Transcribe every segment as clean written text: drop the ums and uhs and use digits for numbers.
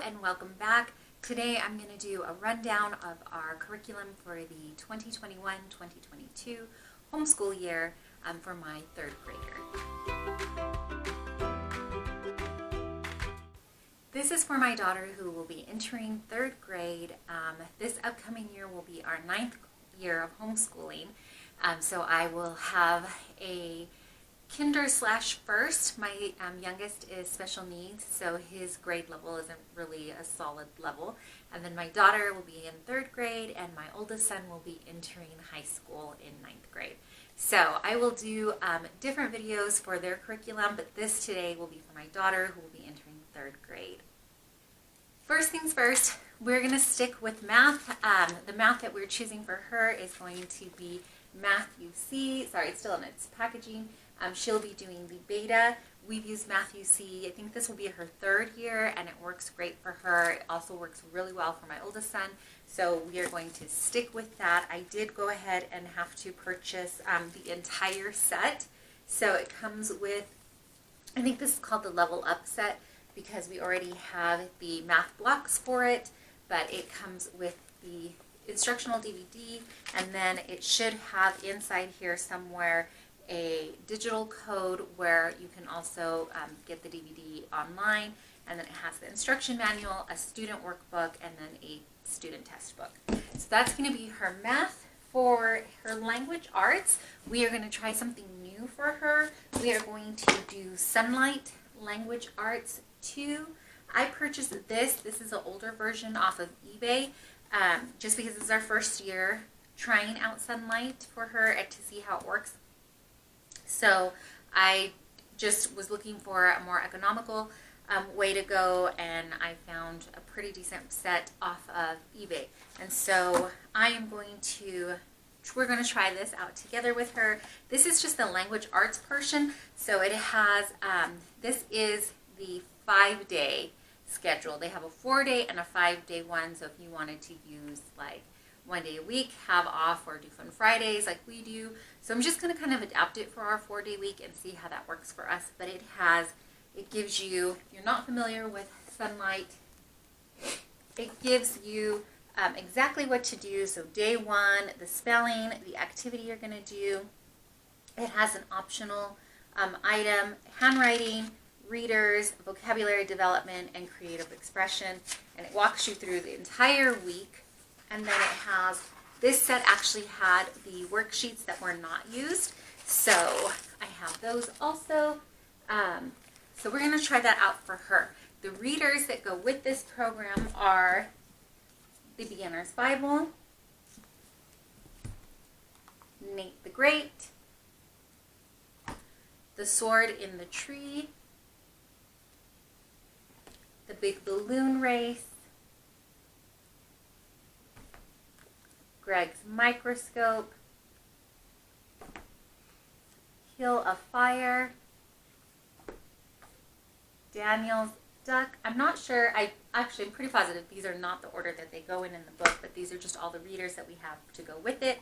and welcome back. Today I'm going to do a rundown of our curriculum for the 2021-2022 homeschool year for my third grader. This is for my daughter who will be entering third grade. This upcoming year will be our 9th year of homeschooling. So I will have a kinder/first. My youngest is special needs, so his grade level isn't really a solid level. And then my daughter will be in third grade, and my oldest son will be entering high school in 9th grade. So I will do different videos for their curriculum, but this today will be for my daughter who will be entering third grade. First things first, we're going to stick with math. The math that we're choosing for her is going to be Math UC. Sorry, it's still in its packaging. She'll be doing the beta. We've used Math UC. I think this will be her third year, and it works great for her. It also works really well for my oldest son, so we are going to stick with that. I did go ahead and have to purchase the entire set. So it comes with, I think this is called the Level Up set because we already have the math blocks for it, but it comes with the instructional DVD, and then it should have inside here somewhere a digital code where you can also get the DVD online, and then it has the instruction manual, a student workbook, and then a student test book. So that's going to be her math. For her language arts, we are going to try something new for her. We are going to do Sonlight Language Arts 2. I purchased this. This is an older version off of eBay, just because it's our first year trying out Sonlight for her to see how it works. So I just was looking for a more economical way to go, and I found a pretty decent set off of eBay. And so we're going to try this out together with her. This is just the language arts portion. So it has, this is the 5-day schedule. They have a 4-day and a 5-day one. So if you wanted to use like 1 day a week, have off, or do fun Fridays like we do. So I'm just going to kind of adapt it for our 4-day week and see how that works for us. But it gives you, if you're not familiar with Sonlight, it gives you exactly what to do. So day 1, the spelling, the activity you're going to do. It has an optional item, handwriting, readers, vocabulary development, and creative expression. And it walks you through the entire week. And then it has, this set actually had the worksheets that were not used. So I have those also. So we're going to try that out for her. The readers that go with this program are the Beginner's Bible, Nate the Great, The Sword in the Tree, The Big Balloon Race, Greg's Microscope, Hill of Fire, Daniel's Duck. I'm not sure, I'm pretty positive these are not the order that they go in the book, but these are just all the readers that we have to go with it.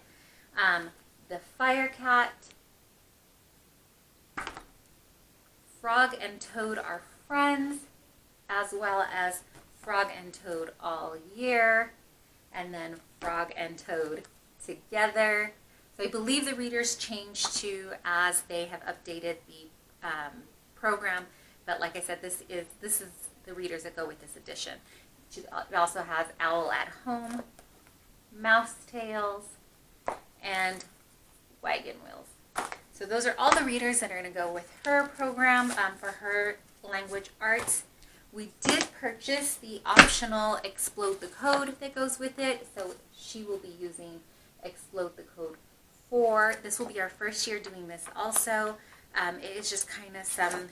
The Fire Cat, Frog and Toad Are Friends, as well as Frog and Toad All Year, and then Frog and Toad Together. So I believe the readers changed too as they have updated the program. But like I said, this is the readers that go with this edition. It also has Owl at Home, Mouse Tales, and Wagon Wheels. So those are all the readers that are going to go with her program for her language arts. We did purchase the optional Explode the Code that goes with it, so she will be using Explode the Code 4. This will be our first year doing this also. It is just kind of some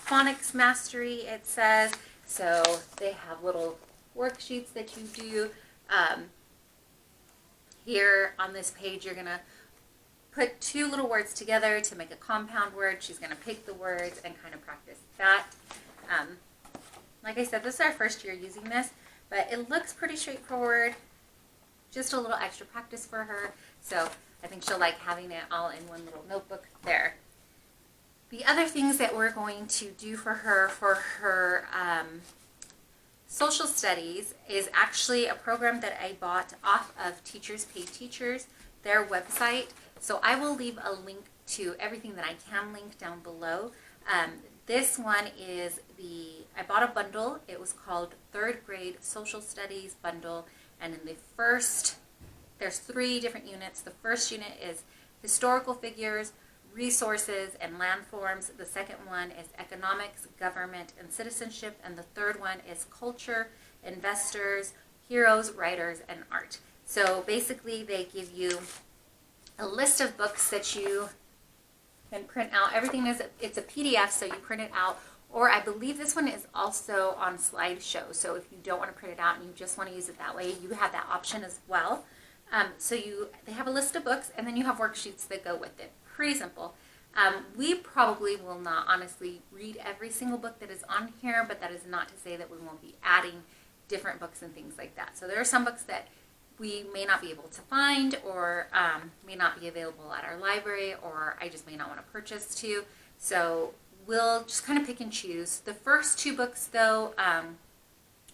phonics mastery, it says. So they have little worksheets that you do. Here on this page, you're going to put 2 little words together to make a compound word. She's going to pick the words and kind of practice that. Like I said, this is our first year using this, but it looks pretty straightforward. Just a little extra practice for her. So I think she'll like having it all in one little notebook there. The other things that we're going to do for her Social Studies is actually a program that I bought off of Teachers Pay Teachers, their website. So I will leave a link to everything that I can link down below. This one is I bought a bundle. It was called Third Grade Social Studies Bundle. And in the first, there's 3 different units. The first unit is historical figures, resources, and landforms. The second one is economics, government, and citizenship. And the third one is culture, investors, heroes, writers, and art. So basically they give you a list of books that you can print out. Everything it's a PDF, so you print it out. Or I believe this one is also on slideshow. So if you don't want to print it out and you just want to use it that way, you have that option as well. They have a list of books, and then you have worksheets that go with it. Pretty simple. We probably will not honestly read every single book that is on here, but that is not to say that we won't be adding different books and things like that. So there are some books that we may not be able to find, or may not be available at our library, or I just may not want to purchase too. So we'll just kind of pick and choose. The first 2 books though,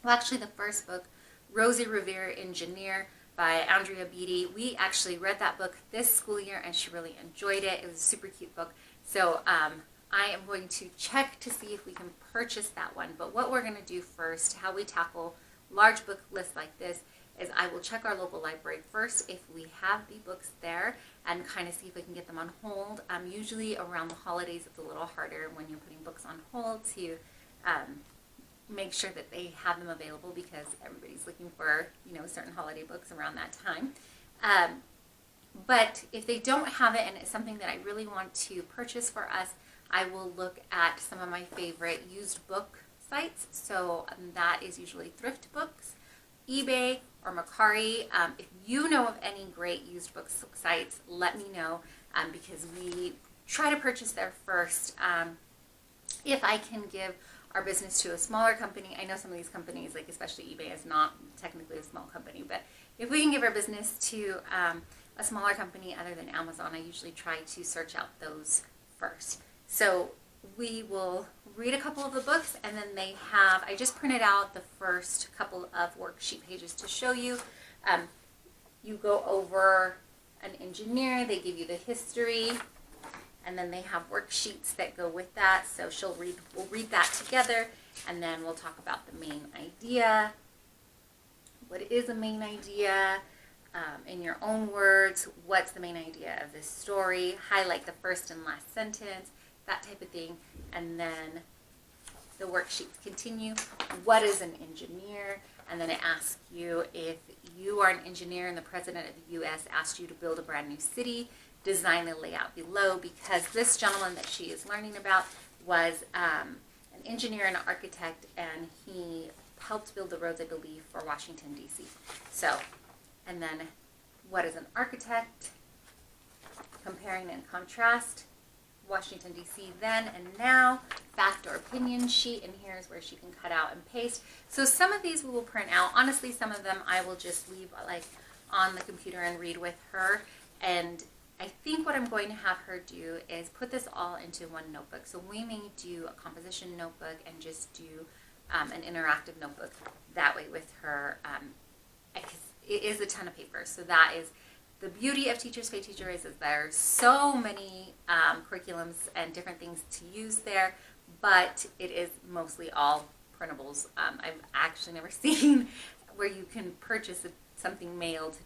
actually the first book, Rosie Revere Engineer by Andrea Beatty. We actually read that book this school year and she really enjoyed it. It was a super cute book. So I am going to check to see if we can purchase that one. But what we're going to do first, how we tackle large book lists like this, is I will check our local library first if we have the books there and kind of see if we can get them on hold. Usually around the holidays it's a little harder when you're putting books on hold to make sure that they have them available, because everybody's looking for, certain holiday books around that time. But if they don't have it and it's something that I really want to purchase for us, I will look at some of my favorite used book sites. So that is usually Thrift Books, eBay, or Mercari. If you know of any great used book sites, let me know, because we try to purchase there first. If I can give our business to a smaller company, I know some of these companies, like especially eBay, is not technically a small company, but if we can give our business to a smaller company other than Amazon, I usually try to search out those first. So we will read a couple of the books, and then I just printed out the first couple of worksheet pages to show you. You go over an engineer, they give you the history, and then they have worksheets that go with that. So we'll read that together, and then we'll talk about the main idea. What is a main idea? In your own words, what's the main idea of this story? Highlight the first and last sentence, that type of thing. And then the worksheets continue. What is an engineer? And then it asks you, if you are an engineer and the president of the U.S. asked you to build a brand new city, design the layout below, because this gentleman that she is learning about was an engineer and an architect, and he helped build the roads, I believe, for Washington, D.C. So, and then what is an architect? Comparing and contrast Washington, D.C. then and now, fact or opinion sheet, and here's where she can cut out and paste. So some of these we will print out. Honestly, some of them I will just leave like on the computer and read with her. And I think what I'm going to have her do is put this all into one notebook. So we may do a composition notebook and just do an interactive notebook that way with her. It is a ton of paper, so that is the beauty of Teachers Pay Teachers, is there's so many curriculums and different things to use there, but it is mostly all printables. I've actually never seen where you can purchase something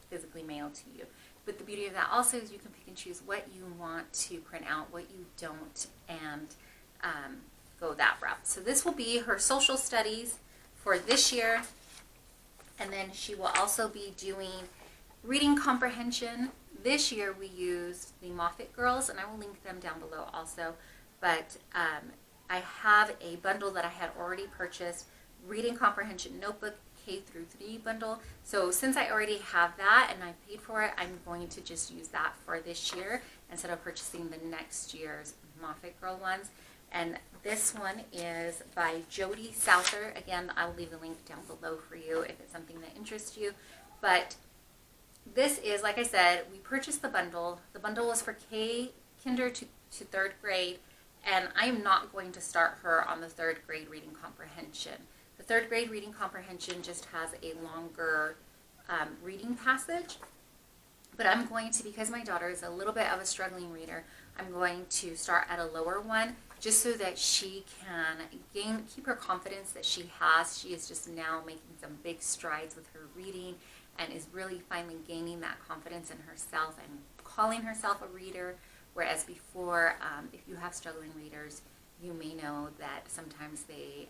physically mailed to you. But the beauty of that also is you can pick and choose what you want to print out, what you don't, and go that route. So this will be her social studies for this year, and then she will also be doing reading comprehension. This year we used the Moffat Girls, and I will link them down below also, but I have a bundle that I had already purchased, reading comprehension notebook, K through 3 bundle. So since I already have that and I paid for it, I'm going to just use that for this year instead of purchasing the next year's Moffat Girl ones. And this one is by Jody Souther. Again, I'll leave the link down below for you if it's something that interests you. But this is, like I said, we purchased the bundle. The bundle was for kinder to 3rd grade, and I am not going to start her on the 3rd grade reading comprehension. The third grade reading comprehension just has a longer reading passage. But I'm going to, because my daughter is a little bit of a struggling reader, I'm going to start at a lower one just so that she can keep her confidence that she has. She is just now making some big strides with her reading and is really finally gaining that confidence in herself and calling herself a reader. Whereas before, if you have struggling readers, you may know that sometimes they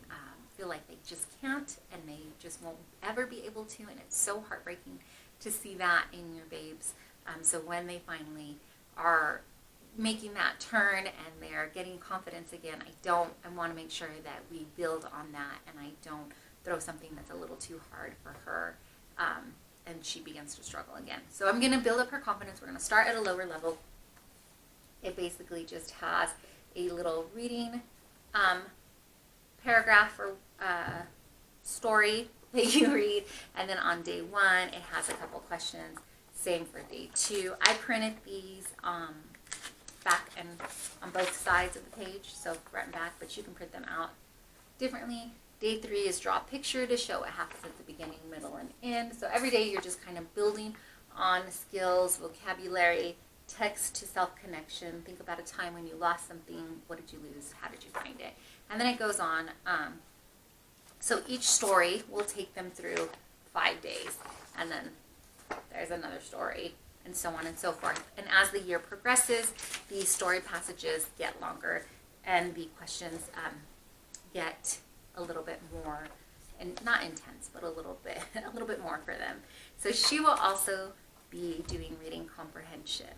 feel like they just can't and they just won't ever be able to, and it's so heartbreaking to see that in your babes. So when they finally are making that turn and they're getting confidence again, I want to make sure that we build on that and I don't throw something that's a little too hard for her and she begins to struggle again. So I'm going to build up her confidence. We're going to start at a lower level. It basically just has a little reading paragraph or story that you read, and then on day 1 it has a couple questions. Same for day 2. I printed these back and on both sides of the page, so front and back, but you can print them out differently. Day 3 is draw a picture to show what happens at the beginning, middle, and end. So every day you're just kind of building on skills, vocabulary, text to self-connection. Think about a time when you lost something. What did you lose? How did you find it? And then it goes on. So each story will take them through 5 days. And then there's another story, and so on and so forth. And as the year progresses, the story passages get longer and the questions get a little bit more, and not intense, but a little bit more for them. So she will also be doing reading comprehension.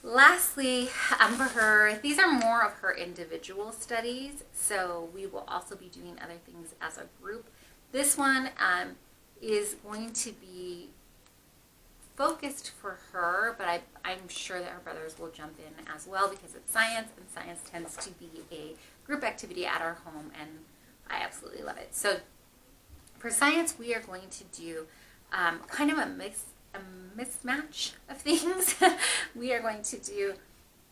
Lastly, for her, these are more of her individual studies, so we will also be doing other things as a group. This one is going to be focused for her, but I'm sure that her brothers will jump in as well because it's science, and science tends to be a group activity at our home, and I absolutely love it. So for science, we are going to do kind of a mismatch of things. We are going to do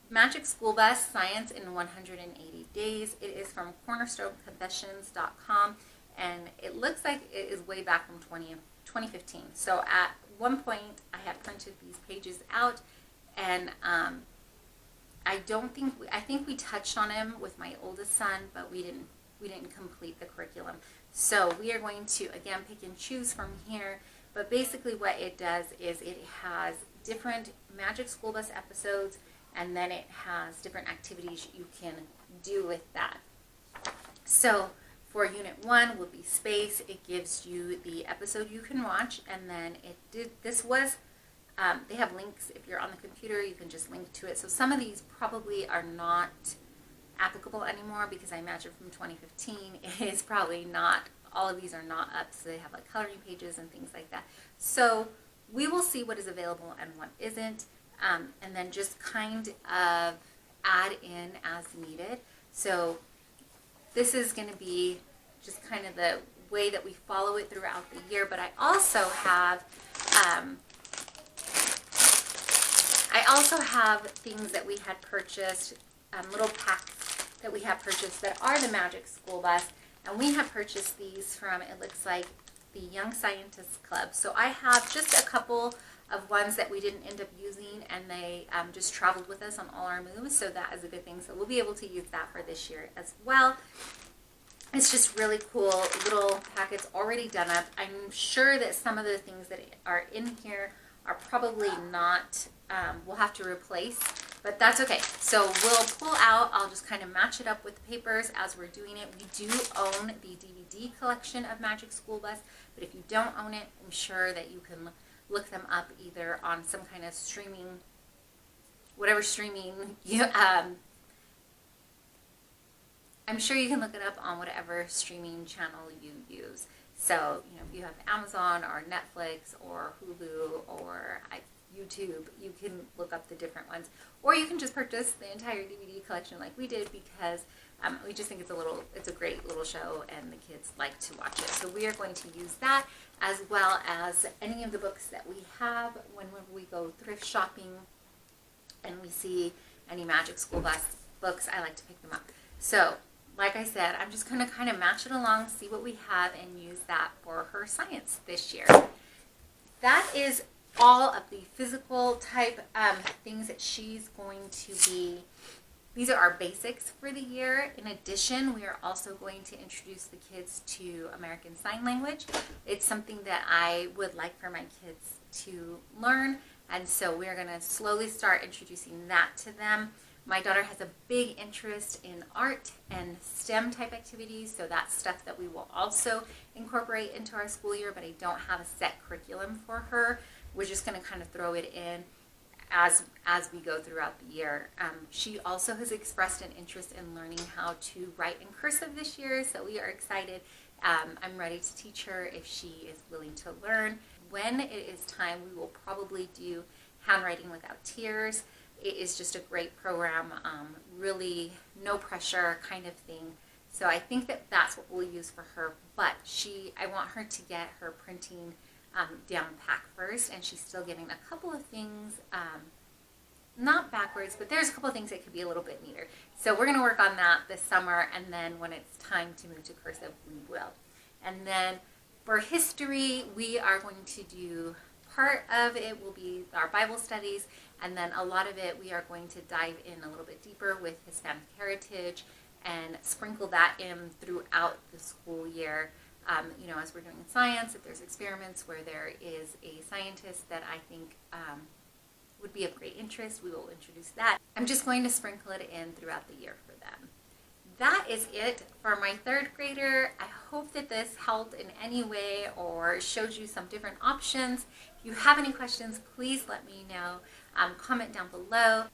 Magic School Bus Science in 180 Days. It is from cornerstoneconfessions.com, and it looks like it is way back from 2015. So at one point, I had printed these pages out, and I think we touched on them with my oldest son, but we didn't complete the curriculum. So we are going to, again, pick and choose from here. But basically what it does is it has different Magic School Bus episodes, and then it has different activities you can do with that. So for Unit 1 will be space. It gives you the episode you can watch, and then they have links. If you're on the computer, you can just link to it. So some of these probably are not applicable anymore because I imagine from 2015 it is probably not. All of these are not up, so they have like coloring pages and things like that. So we will see what is available and what isn't, and then just kind of add in as needed. So this is going to be just kind of the way that we follow it throughout the year, but I also have things that we had purchased, little packs that we have purchased that are the Magic School Bus. And we have purchased these from, it looks like, the Young Scientists Club. So I have just a couple of ones that we didn't end up using, and they just traveled with us on all our moves, so that is a good thing. So we'll be able to use that for this year as well. It's just really cool little packets already done up. I'm sure that some of the things that are in here are probably not, we'll have to replace, but that's okay. So we'll pull out, I'll just kind of match it up with the papers as we're doing it. We do own the DVD collection of Magic School Bus, but if you don't own it, I'm sure that you can look them up either on some kind of streaming, whatever streaming you, I'm sure you can look it up on whatever streaming channel you use. So, if you have Amazon or Netflix or Hulu or YouTube, you can look up the different ones. Or you can just purchase the entire DVD collection like we did, because we just think it's a great little show and the kids like to watch it. So we are going to use that, as well as any of the books that we have whenever we go thrift shopping and we see any Magic School Bus books. I like to pick them up. So like I said, I'm just going to kind of match it along, see what we have, and use that for her science this year. That is all of the physical type things that she's going to be. These are our basics for the year. In addition, we are also going to introduce the kids to American Sign Language. It's something that I would like for my kids to learn, and so we're going to slowly start introducing that to them. My daughter has a big interest in art and STEM type activities, so that's stuff that we will also incorporate into our school year, but I don't have a set curriculum for her. We're just going to kind of throw it in as we go throughout the year. She also has expressed an interest in learning how to write in cursive this year, so we are excited. I'm ready to teach her if she is willing to learn. When it is time, we will probably do Handwriting Without Tears. It is just a great program, really no pressure kind of thing. So I think that that's what we'll use for her, but I want her to get her printing down pack first, and she's still getting a couple of things, not backwards, but there's a couple of things that could be a little bit neater. So we're going to work on that this summer, and then when it's time to move to cursive, we will. And then for history, we are going to do, part of it will be our Bible studies, and then a lot of it we are going to dive in a little bit deeper with Hispanic heritage and sprinkle that in throughout the school year. As we're doing science, if there's experiments where there is a scientist that I think would be of great interest, we will introduce that. I'm just going to sprinkle it in throughout the year for them. That is it for my third grader. I hope that this helped in any way or showed you some different options. If you have any questions, please let me know. Comment down below.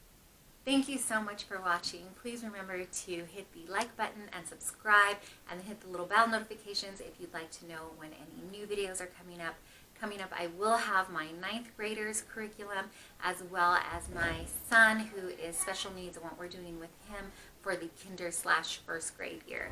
Thank you so much for watching. Please remember to hit the like button and subscribe, and hit the little bell notifications if you'd like to know when any new videos are coming up. Coming up, I will have my 9th graders curriculum, as well as my son who is special needs and what we're doing with him for the kinder/first grade year.